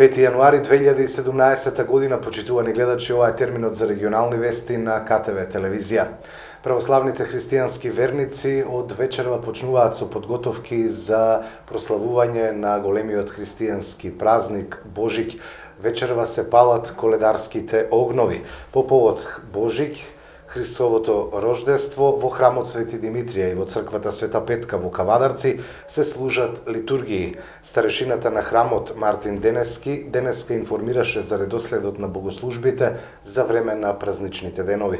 5 јануари 2017 година, почитувани гледачи, ова е терминот за регионални вести на КТВ телевизија. Православните христијански верници од вечерва почнуваат со подготовки за прославување на големиот христијански празник Божик. Вечерва се палат коледарските огнови. По повод Божик, Христовото рождество, во храмот Свети Димитрија и во црквата Света Петка во Кавадарци се служат литургии. Старешината на храмот Мартин денеска информираше за редоследот на богослужбите за време на празничните денови.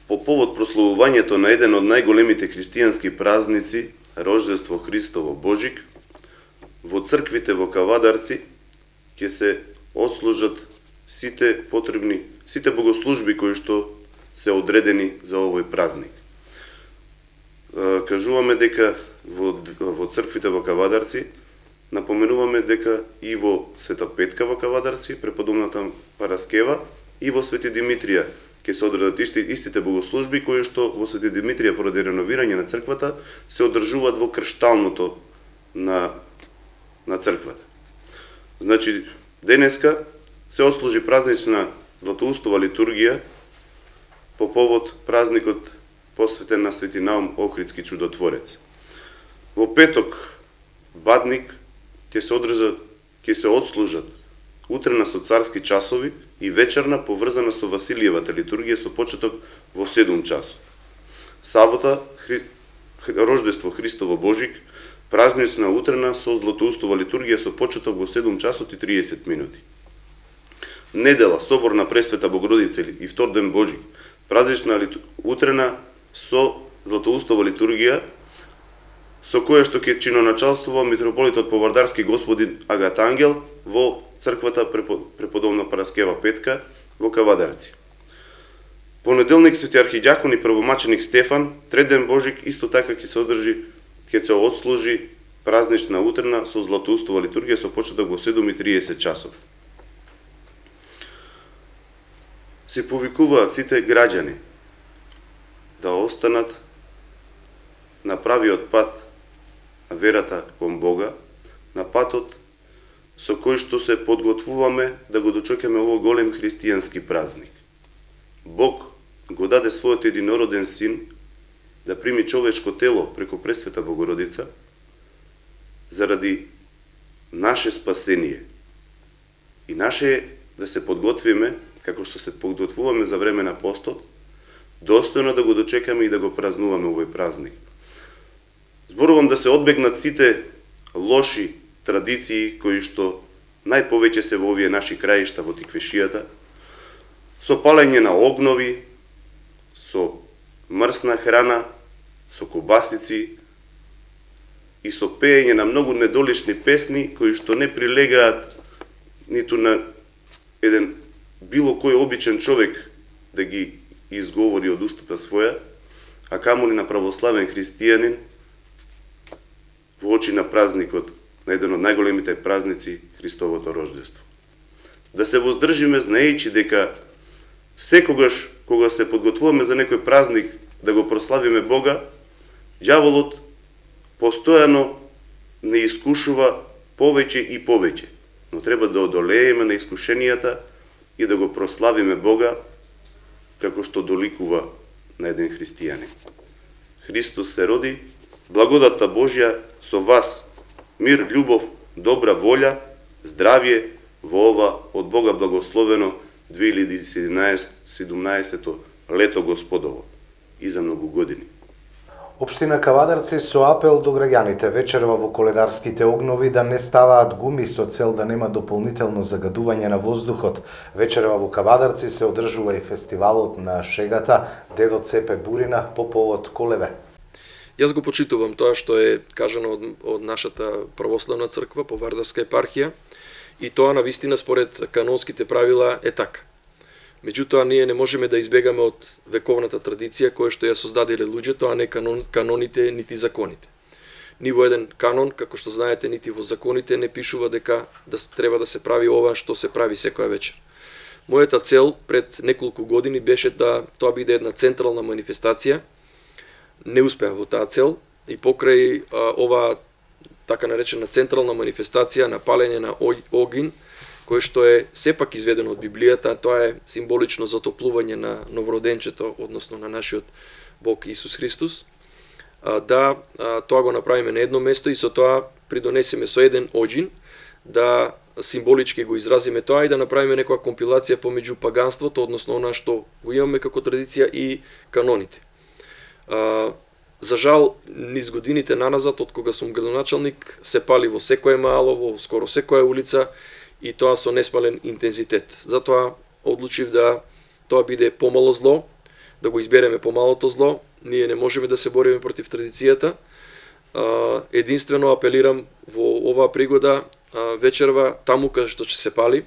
По повод прославувањето на еден од најголемите христијански празници, Рождество Христово Божик, во црквите во Кавадарци ќе се отслужат сите богослужби кои што се одредени за овој празник. Кажуваме дека во црквите во Кавадарци, напоменуваме дека и во Света Петка во Кавадарци, преподобната Параскева, и во Свети Димитрија ќе се одредат истите богослужби кои што во Свети Димитрија поради реновирање на црквата се одржуваат во кршталното на црквата. Значи, денеска се отслужи празнична Златоустова литургија по повод празникот посветен на Свети Наум Охридски чудотворец. Во петок, Бадник, ќе се отслужат утрена со царски часови и вечерна поврзана со Василиевата литургија со почеток во 7 часот. Сабота, Рождество Христово Божик, празнична утрена со Златоустова литургија со почеток во 7 часот и 30 минути. Недела, собор на Пресвета Богородица и втор ден Божик, празнична утрена со Златоустова литургија, со која што ќе чиноначалствува митрополитот Повардарски господин Агат Ангел во црквата преподобна Параскева Петка во Кавадарци. Понеделник Свети архидјакон и првомаченик Стефан, треден Божик, исто така ќе се отслужи празнична утрена со Златоустова литургија со почеток во 7:30 часов. Се повикуваат сите граѓани да останат на правиот пат на верата кон Бога, на патот со кој што се подготвуваме да го дочекаме овој голем христијански празник. Бог го даде својот единороден син да прими човечко тело преку Пресвета Богородица заради наше спасение. И наше да се подготвиме, како што се подготвуваме за време на постот, достојно да го дочекаме и да го празнуваме овој празник. Зборувам да се одбегнат сите лоши традиции кои што најповеќе се во овие наши краишта во тиквешијата, со палење на огнови, со мрсна храна, со кобасици и со пеење на многу недолични песни кои што не прилегаат ниту на еден било кој обичен човек да ги изговори од устата своја, а камоли на православен христијанин во очи на празникот, на еден од најголемите празници, Христовото рождество. Да се воздржиме знаејќи дека секогаш кога се подготвуваме за некој празник да го прославиме Бога, ѓаволот постојано не искушува повеќе и повеќе, но треба да одолееме на искушенијата и да го прославиме Бога како што доликува на еден христијанин. Христос се роди, благодатта Божја со вас, мир, љубов, добра волја, здравје во ова од Бога благословено 2017 лето Господово и за многу години. Општина Кавадарци со апел до граѓаните вечерва во коледарските огнови да не ставаат гуми со цел да нема дополнително загадување на воздухот. Вечерва во Кавадарци се одржува и фестивалот на шегата Дедо цепе бурина по повод Коледа. Јас го почитувам тоа што е кажано од нашата православна црква, Повардарска епархија, и тоа навистина според канонските правила е така. Меѓутоа, ние не можеме да избегаме од вековната традиција која што ја создаделе луѓето, а не каноните нити законите. Ни во еден канон, како што знаете, нити во законите не пишува дека треба да се прави ова што се прави секоја вечер. Мојата цел пред неколку години беше да тоа биде една централна манифестација. Не успеа во таа цел и покрај ова така наречена централна манифестација на палење на огин, кој што е сепак изведено од Библијата, тоа е символично затоплување на новороденчето, односно на нашиот Бог Исус Христос, да тоа го направиме на едно место и со тоа придонесеме со еден оџин, да символички го изразиме тоа и да направиме некоја компилација помеѓу паганството, односно она што го имаме како традиција и каноните. За жал, низ годините наназад, од кога сум градоначалник, се пали во секоја мало, во скоро секоја улица, и тоа со несмален интензитет. Затоа одлучив да тоа биде помало зло, да го избереме помалото зло. Ние не можеме да се бориме против традицијата. Единствено апелирам во оваа пригода вечерва таму каде што ќе се пали,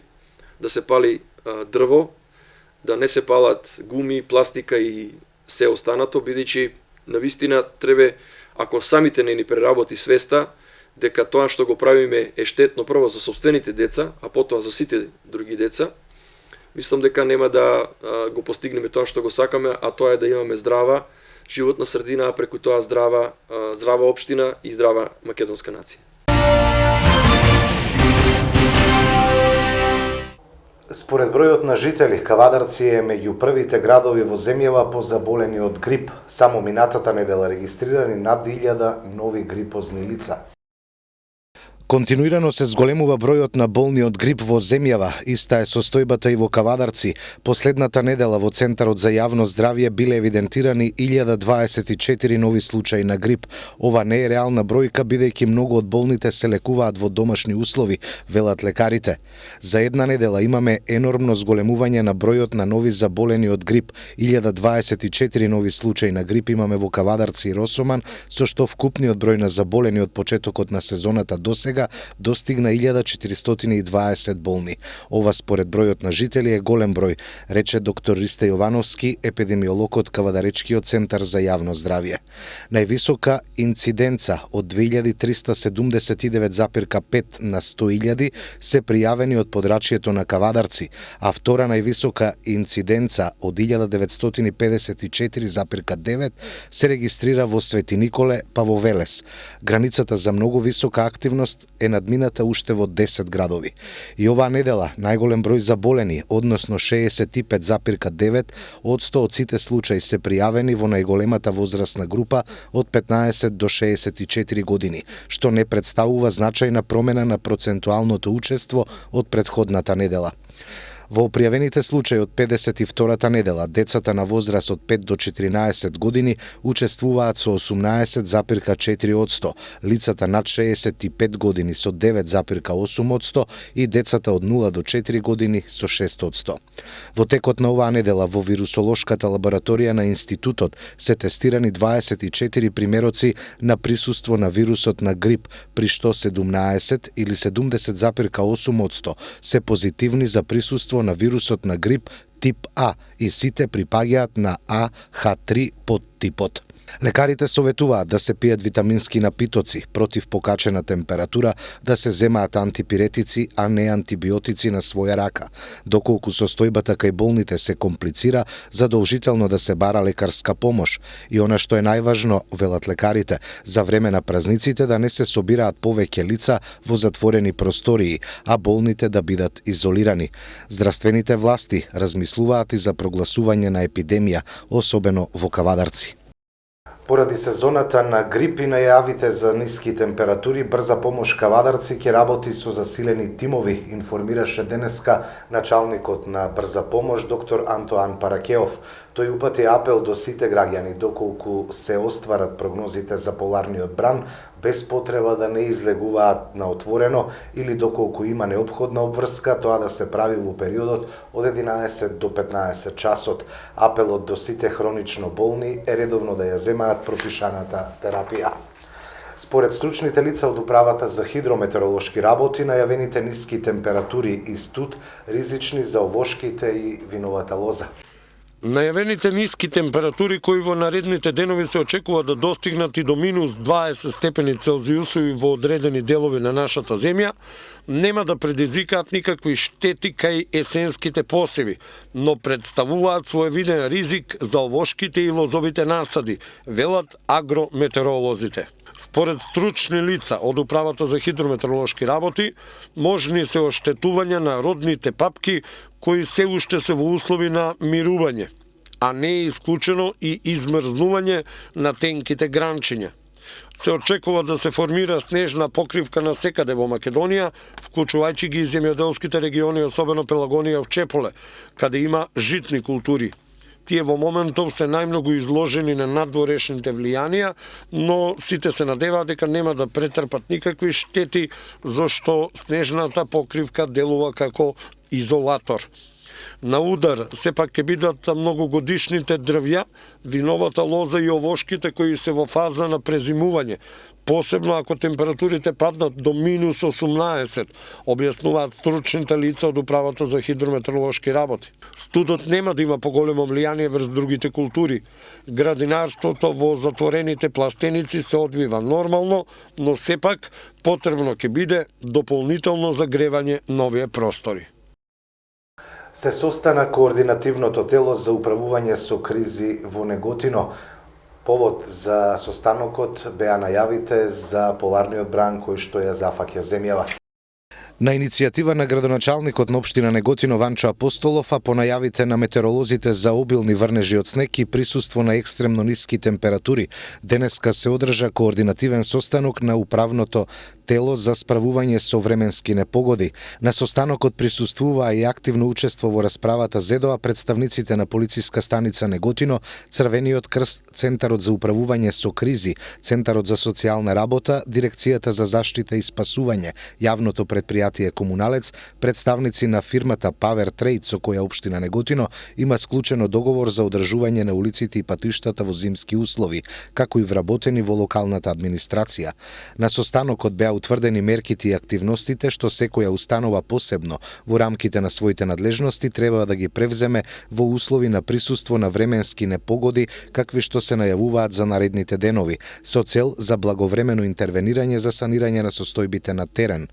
да се пали дрво, да не се палат гуми, пластика и се останато, бидејќи навистина треба, ако самите не ни преработи свеста, дека тоа што го правиме е штетно прво за собствените деца, а потоа за сите други деца, мислам дека нема да го постигнеме тоа што го сакаме, а тоа е да имаме здрава животна средина, а преку тоа здрава општина и здрава македонска нација. Според бројот на жители, Кавадарци е меѓу првите градови во земјава по заболени од грип. Само минатата недела регистрирани над 1000 нови грипозни лица. Континуирано се зголемува бројот на болни од грип во земјава. Иста е состојбата и во Кавадарци. Последната недела во Центарот за јавно здравје биле евидентирани 1024 нови случаи на грип. Ова не е реална бројка, бидејќи многу од болните се лекуваат во домашни услови, велат лекарите. За една недела имаме енормно зголемување на бројот на нови заболени од грип. 1024 нови случаи на грип имаме во Кавадарци и Росоман, со што вкупниот број на заболени од почетокот на сезоната досега достигна 1420 болни. Ова според бројот на жители е голем број, рече доктор Ристе Јовановски, епидемиолог од Кавадаречкиот центар за јавно здравје. Највисока инциденца од 2379,5 на 100.000 се пријавени од подрачјето на Кавадарци, а втора највисока инциденца од 1954,9 се регистрира во Свети Николе па во Велес. Границата за многу висока активност е надмината уште во 10 градови. И оваа недела најголем број заболени, односно 65,9 од 100 од сите случаи се пријавени во најголемата возрастна група од 15 до 64 години, што не представува значајна промена на процентуалното учество од претходната недела. Во пријавените случаи од 52-та недела, децата на возраст од 5 до 14 години учествуваат со 18,4%, лицата над 65 години со 9,8% и децата од 0 до 4 години со 6%. Во текот на оваа недела во вирусолошката лабораторија на институтот се тестирани 24 примероци на присуство на вирусот на грип, при што 17 или 70,8% се позитивни за присуство на вирусот на грип тип А и сите припаѓаат на АH3 подтипот. Лекарите советуваат да се пијат витамински напитоци против покачена температура, да се земаат антипиретици, а не антибиотици на своја рака. Доколку состојбата кај болните се комплицира, задолжително да се бара лекарска помош. И она што е најважно, велат лекарите, за време на празниците да не се собираат повеќе лица во затворени простории, а болните да бидат изолирани. Здравствените власти размислуваат и за прогласување на епидемија, особено во Кавадарци. Поради сезоната на грип и најавите за ниски температури, Брза помош Кавадарци ќе работи со засилени тимови, информираше денеска началникот на Брза помош доктор Антоан Паракеов. Тој упати апел до сите граѓани доколку се остварат прогнозите за поларниот бран, без потреба да не излегуваат на отворено или доколку има неопходна обврска, тоа да се прави во периодот од 11 до 15 часот. Апелот до сите хронично болни е редовно да ја земаат пропишаната терапија. Според стручните лица од Управата за хидрометеоролошки работи, најавените ниски температури и студ ризични за овошките и виновата лоза. Најавените ниски температури кои во наредните денови се очекува да достигнат и до минус 20 степени Целзиусови во одредени делови на нашата земја, нема да предизвикаат никакви штети кај есенските посеви, но представуваат своевиден ризик за овошките и лозовите насади, велат агрометеоролозите. Според стручни лица од Управата за хидрометеоролошки работи, можни се оштетувања на родните папки кои се уште се во услови на мирување, а не е исклучено и измрзнување на тенките гранчиња. Се очекува да се формира снежна покривка на секаде во Македонија, вклучувајќи ги и земјоделските региони, особено Пелагонија в Чеполе, каде има житни култури. Тие во моментов се најмногу изложени на надворешните влијанија, но сите се надеваат дека нема да претрпат никакви штети, зашто снежната покривка делува како изолатор. На удар сепак ќе бидат многогодишните дрвја, виновата лоза и овошките кои се во фаза на презимување, посебно ако температурите паднат до минус 18, објаснуваат стручните лица од Управата за хидрометеоролошки работи. Студот нема да има поголемо влијание врз другите култури. Градинарството во затворените пластеници се одвива нормално, но сепак потребно ќе биде дополнително загревање на овие простори. Се состана координативното тело за управување со кризи во Неготино. Повод за состанокот беа најавите за поларниот бран кој што ја зафаќа земјава. На иницијатива на градоначалникот на општина Неготино Ванчо Апостолов, а по најавите на метеоролозите за обилни врнежи од снег и присуство на екстремно ниски температури, денеска се одржа координативен состанок на управното тело за справување со временски непогоди. На состанокот присуствуваа и активно учество во расправата ЗЕДОа представниците на полициска станица Неготино, Црвениот крст, Центарот за управување со кризи, Центарот за социјална работа, Дирекцијата за заштита и спасување, јавното предпријатие Комуналец, представници на фирмата Power Trade со која општина Неготино има склучено договор за одржување на улиците и патиштата во зимски услови, како и вработени во локалната администрација. На состанокот беа утврдени мерките и активностите што секоја установа посебно во рамките на своите надлежности треба да ги превземе во услови на присуство на временски непогоди какви што се најавуваат за наредните денови, со цел за благовремено интервенирање за санирање на состојбите на терен.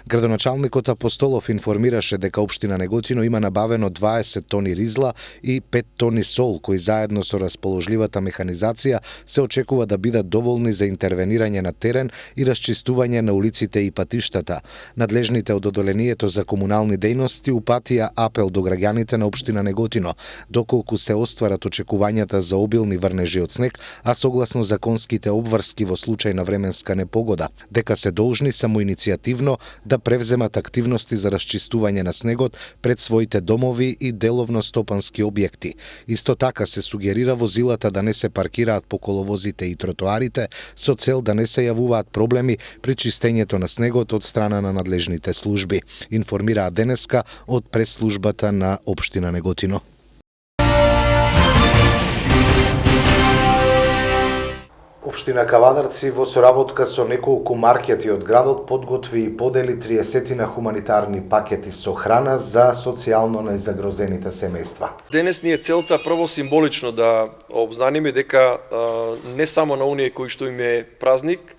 Градоначалникот Апостолов информираше дека општина Неготино има набавено 20 тони ризла и 5 тони сол, кои заедно со расположливата механизација се очекува да бидат доволни за интервенирање на терен и расчистување на улиците и патиштата. Надлежните од одделението за комунални дејности упатија апел до граѓаните на општина Неготино, доколку се остварат очекувањата за обилни врнежи од снег, а согласно законските обврски во случај на временска непогода, дека се должни самоиницијативно да превземат активности за расчистување на снегот пред своите домови и деловно стопански објекти. Исто така се сугерира возилата да не се паркираат по коловозите и тротоарите со цел да не се јавуваат проблеми при чистењето на снегот од страна на надлежните служби, информираа денеска од прес-службата на општина Неготино. Општина Кавадарци во соработка со неколку маркети од градот подготви и подели 30 хуманитарни пакети со храна за социјално најзагрозените семејства. Денес ни е целта прво символично да обзнаниме дека не само на оние кои што им е празник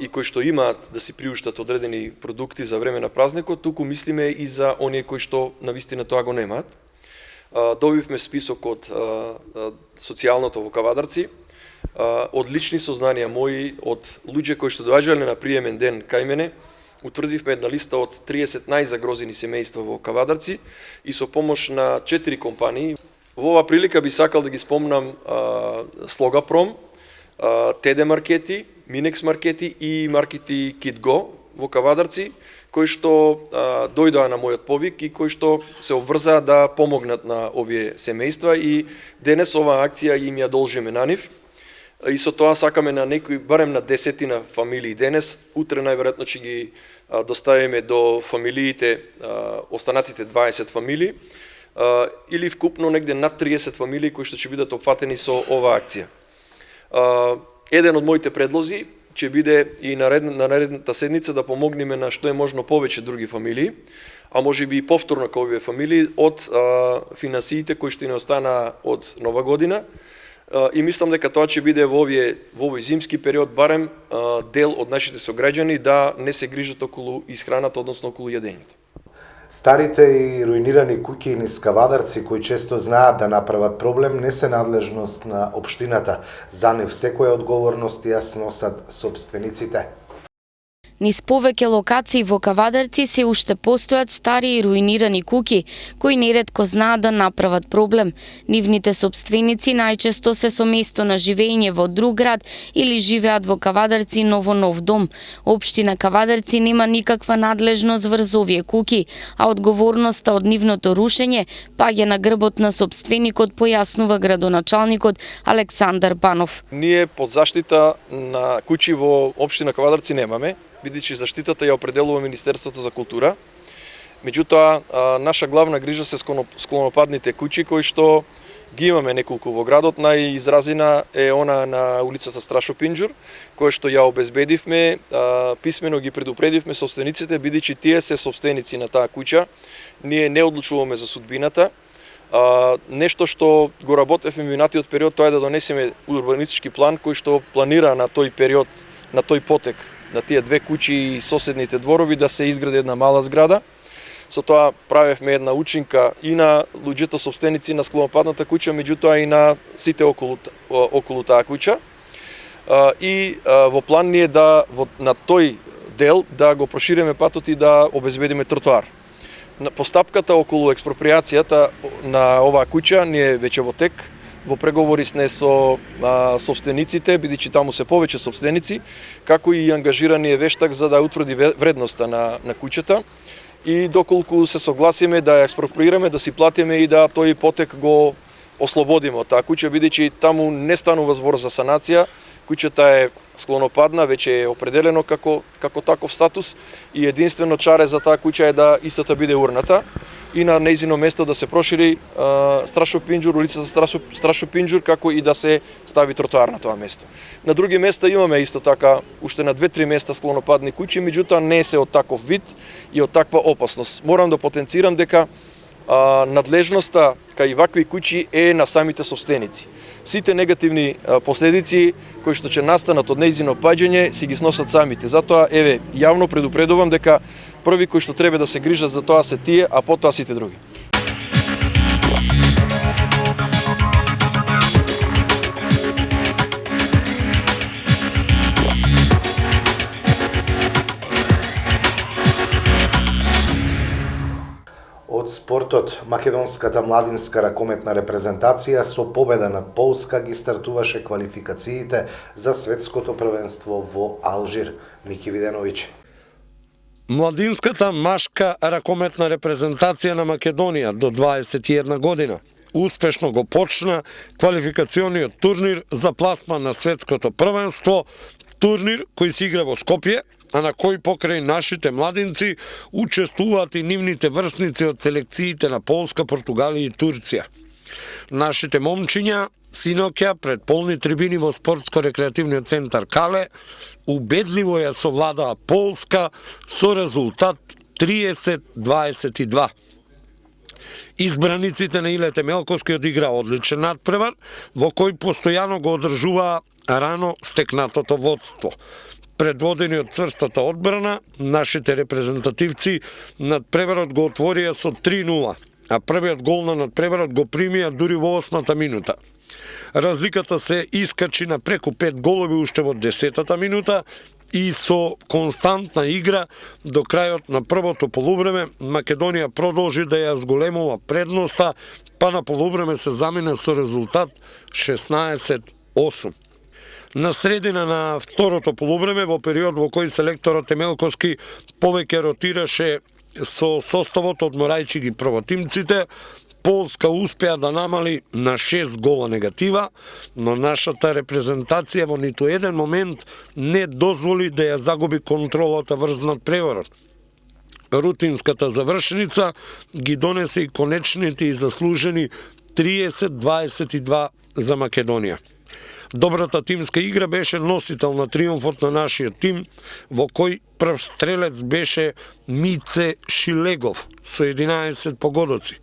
и кои што имаат да си приуштат одредени продукти за време на празникот, туку мислиме и за оние кои што навистина тоа го немаат. Добивме список од социјалното во Кавадарци, од лични сознанија мои, од луѓе кои што доаѓале на приемен ден кај мене, утврдивме една листа од 30 најзагрозени семејства во Кавадарци и со помош на 4 компании. Во оваа прилика би сакал да ги спомнам Слогапром, ТД маркети, Минекс маркети и маркети Китго во Кавадарци, кои што дојдоа на мојот повик и кои што се обврзаа да помогнат на овие семејства и денес оваа акција им ја должиме на нив. И со тоа сакаме на некои, барем на 10 фамилии денес, утре најверојатно ќе ги доставиме до фамилиите, останатите 20 фамилии, или вкупно негде над 30 фамилии кои што ќе бидат опфатени со оваа акција. Еден од моите предлози ќе биде и на наредната седница да помогнеме на што е можно повеќе други фамилии, а може би и повторно кај овие фамилии од финансиите кои што ни останаа од Нова година. И мислам дека тоа ќе биде во овој зимски период барем дел од нашите сограѓани да не се грижат околу исхраната, односно околу јадењето. Старите и руинирани куќи и нискавадарци кои често знаат да направат проблем не се надлежност на општината. За нив секоја одговорност ја сносат сопствениците. Низ повеќе локации во Кавадарци се уште постојат стари и руинирани куќи, кои неретко знаат да направат проблем. Нивните сопственици најчесто се со место на живење во друг град или живеат во Кавадарци, но во нов дом. Општина Кавадарци нема никаква надлежност врз овие куќи, а одговорноста од нивното рушење паѓа на грбот на сопственикот, појаснува градоначалникот Александар Панов. Ние под заштита на куќи во општина Кавадарци немаме, бидејќи заштитата ја определува Министерството за култура. Меѓутоа, наша главна грижа се склонопадните куќи кои што ги имаме неколку во градот. Најизразина е она на улицата Страшо Пинџур, која што ја обезбедивме, писмено ги предупредивме собствениците, бидејќи тие се собственици на таа куќа. Ние не одлучуваме за судбината. Нешто што го работевме минатиот период, тоа е да донесеме урбанистички план кој што планира на тој период, на тој потек, на тие две куќи и соседните дворови да се изгради една мала зграда. Со тоа правевме една учинка и на луѓето собственици на склонопадната куќа, меѓутоа и на сите околу таа куќа. И во план ни е да на тој дел да го прошириме патот и да обезбедиме тротоар. Постапката околу експроприацијата на оваа куќа ни е веќе во тек, во преговори сме со собствениците, бидејќи таму се повеќе собственици, како и ангажирани е вештак за да утврди вредноста на куќата. И доколку се согласиме да ја експроприираме, да си платиме и да тој потек го ослободиме од таа куќа, бидејќи таму не станува збор за санација. Куќата е склонопадна, веќе е определено како таков статус и единствено чаре за таа куќа е да истата биде урната и на нејзино место да се прошири Страшо Пинџур, улицата Страшо Пинџур, како и да се стави тротоар на тоа место. На други места имаме исто така уште на 2-3 места склонопадни куќи, меѓутоа не се од таков вид и од таква опасност. Морам да потенцирам дека надлежноста кај вакви куќи е на самите собственици. Сите негативни последици кои што ќе настанат од нејзино паѓање си ги сносат самите. Затоа еве јавно предупредувам дека први кои што треба да се грижат за тоа се тие, а потоа сите други. Од спортот, македонската младинска ракометна репрезентација со победа над Полска ги стартуваше квалификациите за светското првенство во Алжир. Мики Виденовиќ. Младинската машка ракометна репрезентација на Македонија до 21 година успешно го почна квалификациониот турнир за пласман на светското првенство, турнир кој се игра во Скопје, а на кој покрај нашите младинци учествуваат и нивните врсници од селекциите на Полска, Португалија и Турција. Нашите момчиња синоќа пред полни трибини во спортско-рекреативниот центар Кале убедливо ја совладаа Полска со резултат 30-22. Избраниците на Илете Мелковски одиграа одличен надпревар, во кој постојано го одржуваа рано стекнатото водство. Предводени од цврстата одбрана, нашите репрезентативци надпреварот го отворија со 3-0, а првиот гол на надпреварот го примија дури во 8-та минута. Разликата се искачи на преку 5 голови уште во 10-та минута и со константна игра до крајот на првото полувреме Македонија продолжи да ја зголемува предноста, па на полувреме се замина со резултат 16-8. На средина на второто полувреме, во период во кој селекторот Емелковски повеќе ротираше со составот од Морајчи ги првотимците, Полска успеа да намали на 6 гола негатива, но нашата репрезентација во ниту еден момент не дозволи да ја загуби контролата врз надпреварот. Рутинската завршеница ги донесе и конечните и заслужени 30-22 за Македонија. Добрата тимска игра беше носител на триумфот на нашиот тим, во кој прв стрелец беше Мице Шилегов со 11 погодоци.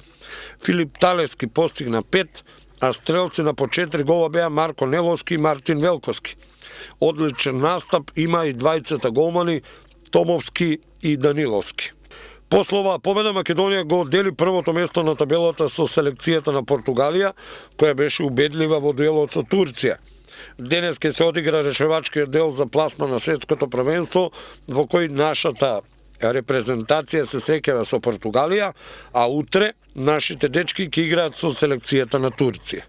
Филип Талевски постигна 5, а стрелци на по 4 гола беа Марко Неловски и Мартин Велковски. Одличен настап има и двајцата голмани Томовски и Даниловски. После оваа победа Македонија го оддели првото место на табелата со селекцијата на Португалија, која беше убедлива во дуелот со Турција. Денес ќе се одигра решавачкиот дел за пласма на светското првенство, во кој нашата репрезентација се среќава со Португалија, а утре нашите дечки ќе играат со селекцијата на Турција.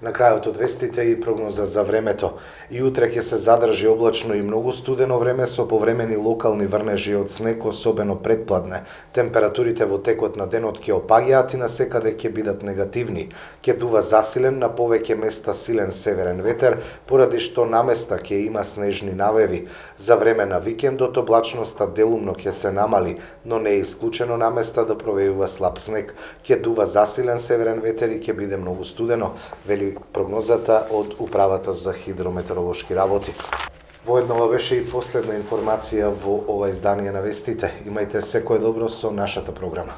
На крајот од вестите и прогноза за времето. И утре ќе се задржи облачно и многу студено време со повремени локални врнежи од снег, особено предпладне. Температурите во текот на денот ќе опаѓаат и насекаде ќе бидат негативни. Ќе дува засилен, на повеќе места силен северен ветер, поради што наместа ќе има снежни навеви. За време на викендот облачноста делумно ќе се намали, но не е исклучено наместа да провејува слаб снег. Ќе дува засилен северен ветер и ќе биде многу студено, вели прогнозата од Управата за хидрометеоролошки работи. Воедно ова беше и последна информација во ова издание на вестите. Имајте секое добро со нашата програма.